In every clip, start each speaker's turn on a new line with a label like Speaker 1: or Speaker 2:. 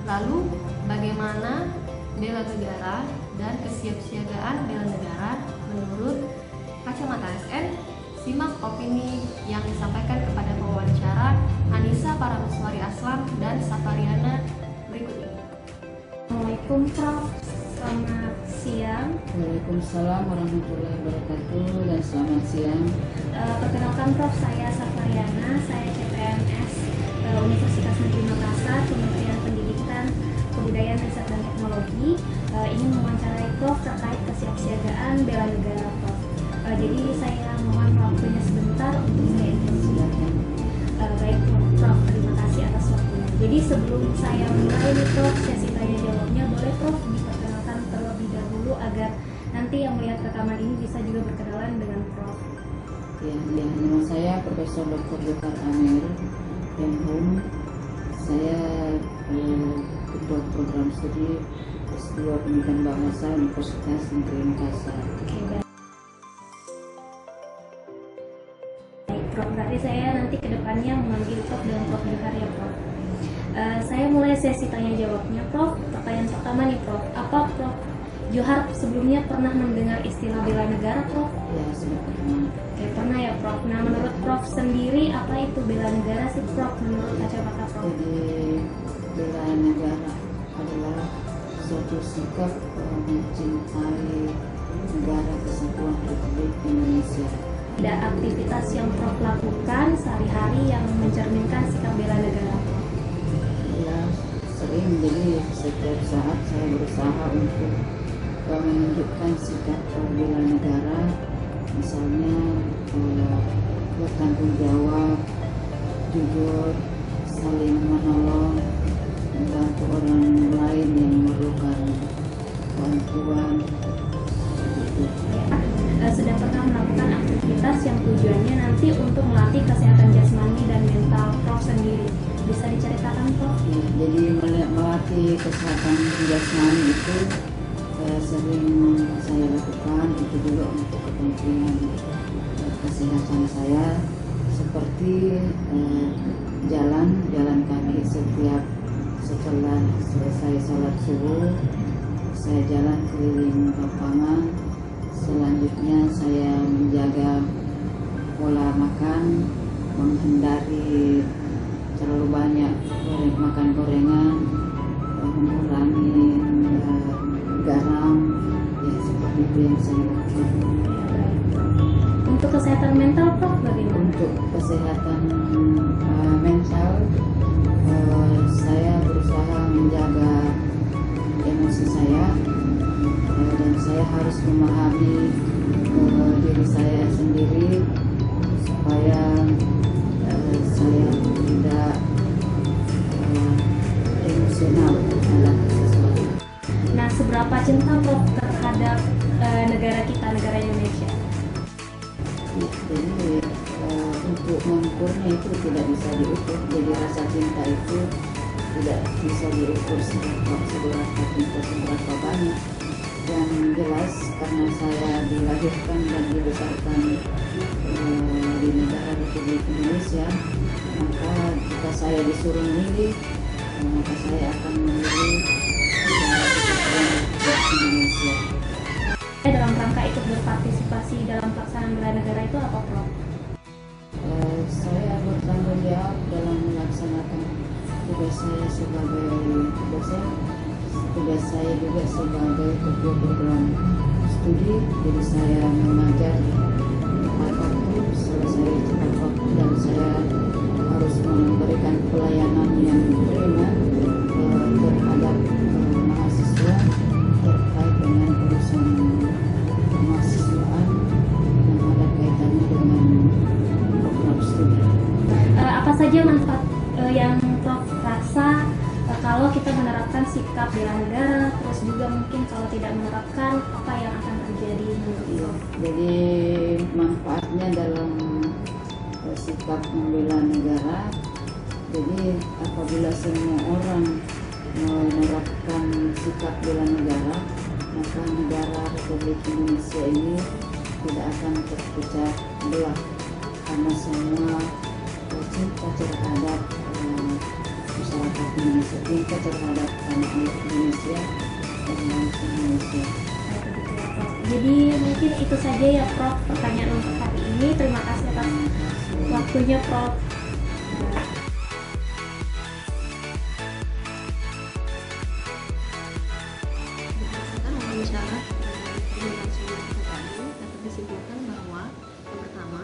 Speaker 1: Lalu, bagaimana bela negara dan kesiapsiagaan bela negara menurut kacamata SN? Simak opini yang disampaikan kepada pewawancara Anissa Paramaswari Aslam dan Safariana berikut ini.
Speaker 2: Assalamualaikum Prof. Selamat siang.
Speaker 3: Waalaikumsalam warahmatullahi wabarakatuh dan selamat siang.
Speaker 2: Perkenalkan Prof, saya Safariana, saya CPNS Universitas Negeri Makassar, Kementerian Pendidikan, Kebudayaan, Riset dan Teknologi. Ingin mewawancarai Prof terkait kesiapsiagaan bela negara Prof. Jadi saya mohon waktunya sebentar untuk saya interview. Baik Prof, terima kasih atas waktunya. Jadi sebelum saya mulai nih Prof, sesi tanya jawabnya, boleh Prof diperkenalkan terlebih dahulu agar nanti yang melihat rekaman ini bisa juga berkenalan dengan Prof.
Speaker 3: Ya, nama saya Profesor Dr. Johar Amir Menhum. Saya ketua program studi S2 Pendidikan Bahasa Universitas Negeri Makassar.
Speaker 2: Oke, baik Prof, berarti saya nanti kedepannya memanggil Prof dan Prof Johar ya Prof. Saya mulai sesi tanya jawabnya Prof. Pertanyaan pertama nih Prof, apa Prof Johar sebelumnya pernah mendengar istilah bela negara Prof?
Speaker 3: Ya, sudah pernah.
Speaker 2: Oke, pernah ya Prof. Nah, menurut Prof sendiri apa itu bela negara sih Prof menurut kacamata Prof?
Speaker 3: Jadi bela negara adalah suatu sikap mencintai negara kesatuan Republik Indonesia.
Speaker 2: Ada aktivitas yang Prof lakukan sehari-hari yang mencerminkan sikap bela negara Prof?
Speaker 3: Ya, sering, jadi setiap saat saya berusaha untuk menunjukkan sikap bela negara, misalnya bertanggung jawab, jujur, saling menolong, membantu orang lain yang memerlukan bantuan.
Speaker 2: Sudah pernah melakukan aktivitas yang tujuannya nanti untuk melatih kesehatan jasmani dan mental Prof sendiri. Bisa diceritakan Prof?
Speaker 3: Ya, jadi melatih kesehatan jasmani itu sering saya lakukan, itu juga untuk kepentingan kesehatan saya, seperti jalan kaki setiap setelah selesai sholat subuh, saya jalan keliling lapangan. Selanjutnya saya menjaga pola makan, menghindari terlalu banyak makan gorengan, mengurangi garam, ya seperti itu yang saya lakukan.
Speaker 2: Untuk kesehatan mental Prof bagaimana?
Speaker 3: Untuk kesehatan mental, saya berusaha menjaga emosi saya, dan saya harus memahami diri saya sendiri supaya saya tidak emosional dalam sesuatu.
Speaker 2: Nah, seberapa cinta Prof terhadap negara kita, negara Indonesia?
Speaker 3: Jadi untuk mengukurnya itu tidak bisa diukur. Jadi rasa cinta itu tidak bisa diukur seberapa cinta, seberapa banyak. Yang jelas karena saya dilahirkan dan dibesarkan di negara Republik Indonesia, maka jika saya disuruh memilih, maka saya akan memilih negara kesatuan Republik Indonesia.
Speaker 2: Dalam rangka ikut berpartisipasi dalam pelaksanaan bela negara itu apa Prof?
Speaker 3: Saya bertanggung jawab dalam melaksanakan tugas saya sebagai dosen. Tugas saya juga sebagai ketua program studi, jadi saya mengajar tepat waktu, selesai tepat waktu, dan saya harus memberikan pelayanan yang prima terhadap mahasiswa terkait dengan urusan mahasiswaan yang ada kaitannya dengan program studi.
Speaker 2: Apa saja manfaat yang Prof rasa kalau kita menerapkan sikap bela negara, terus juga mungkin kalau tidak menerapkan apa yang akan terjadi menurut Prof?
Speaker 3: Jadi manfaatnya dalam sikap membela negara, jadi apabila semua orang menerapkan sikap bela negara, maka negara Republik Indonesia ini tidak akan terpecah belah, karena semua cinta terhadap masyarakat Indonesia, tingkat terhadap tanah air Indonesia dan bangsa Indonesia.
Speaker 2: Begitu ya, Prof. Jadi mungkin itu saja ya, Prof, pertanyaan untuk hari ini. Terima kasih atas waktunya, Prof.
Speaker 1: Berdasarkan wawancara dengan sumber kita tadi, dapat disimpulkan bahwa yang pertama,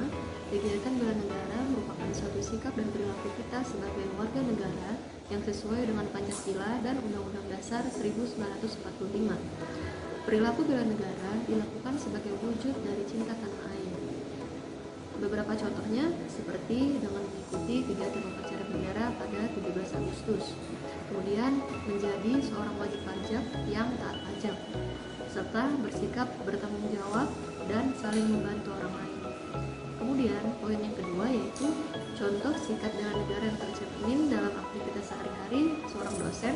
Speaker 1: kegiatan bela negara merupakan suatu sikap dan perilaku kita sebagai warga negara yang sesuai dengan Pancasila dan Undang-Undang Dasar 1945. Perilaku bela negara dilakukan sebagai wujud dari cinta tanah air. Beberapa contohnya seperti dengan mengikuti kegiatan upacara bendera pada 17 Agustus, kemudian menjadi seorang wajib pajak yang taat pajak, serta bersikap bertanggung jawab dan saling membantu orang lain. Kemudian poin yang kedua yaitu contoh sikap bela negara yang tercermin dalam aktivitas sehari-hari seorang dosen,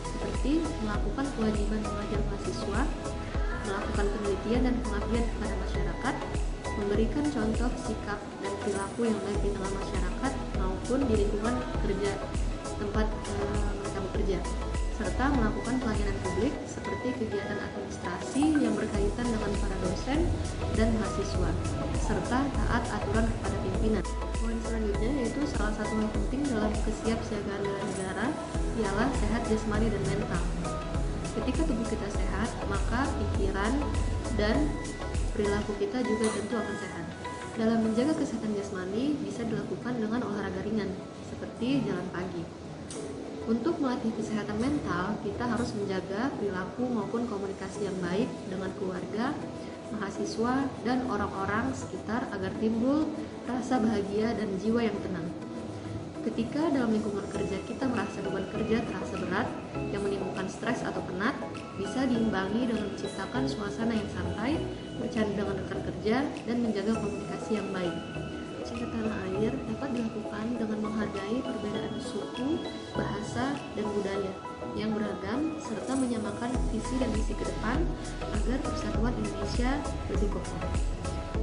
Speaker 1: seperti melakukan kewajiban mengajar mahasiswa, melakukan penelitian dan pengabdian kepada masyarakat, memberikan contoh sikap dan perilaku yang baik di dalam masyarakat maupun di lingkungan kerja tempat mereka bekerja, serta melakukan pelayanan publik seperti kegiatan administrasi yang berkaitan dengan para dosen dan mahasiswa, serta taat aturan kepada pimpinan. Poin selanjutnya yaitu salah satu hal penting dalam kesiapsiagaan bela negara ialah sehat jasmani dan mental. Ketika tubuh kita sehat, maka pikiran dan perilaku kita juga tentu akan sehat. Dalam menjaga kesehatan jasmani bisa dilakukan dengan olahraga ringan, seperti jalan pagi. Untuk melatih kesehatan mental, kita harus menjaga perilaku maupun komunikasi yang baik dengan keluarga, mahasiswa, dan orang-orang sekitar agar timbul rasa bahagia dan jiwa yang tenang. Ketika dalam lingkungan kerja kita merasa beban kerja terasa berat yang menimbulkan stres atau penat, bisa diimbangi dengan menciptakan suasana yang santai, bercanda dengan rekan kerja, dan menjaga komunikasi yang baik. Cinta tanah air dapat dilakukan dengan menghargai perbedaan suku, bahasa, dan budaya yang beragam, serta menyamakan visi dan misi ke depan agar persatuan Indonesia lebih kokoh.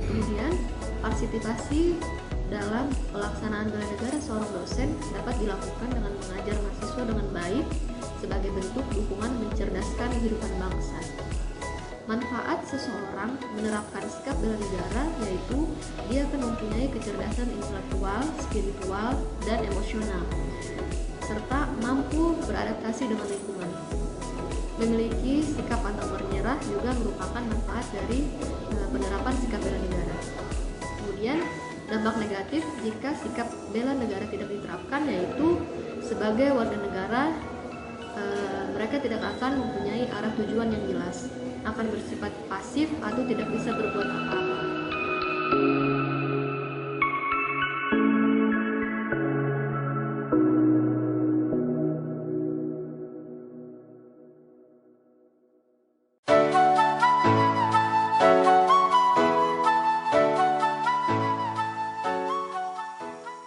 Speaker 1: Kemudian, partisipasi dalam pelaksanaan bela negara seorang dosen dapat dilakukan dengan mengajar mahasiswa dengan baik sebagai bentuk dukungan mencerdaskan kehidupan bangsa. Manfaat seseorang menerapkan sikap bela negara yaitu dia akan mempunyai kecerdasan intelektual, spiritual, dan emosional, serta mampu beradaptasi dengan lingkungan. Memiliki sikap pantang menyerah juga merupakan manfaat dari penerapan sikap bela negara. Kemudian dampak negatif jika sikap bela negara tidak diterapkan yaitu sebagai warga negara mereka tidak akan mempunyai arah tujuan yang jelas, akan bersifat pasif atau tidak bisa berbuat apa-apa.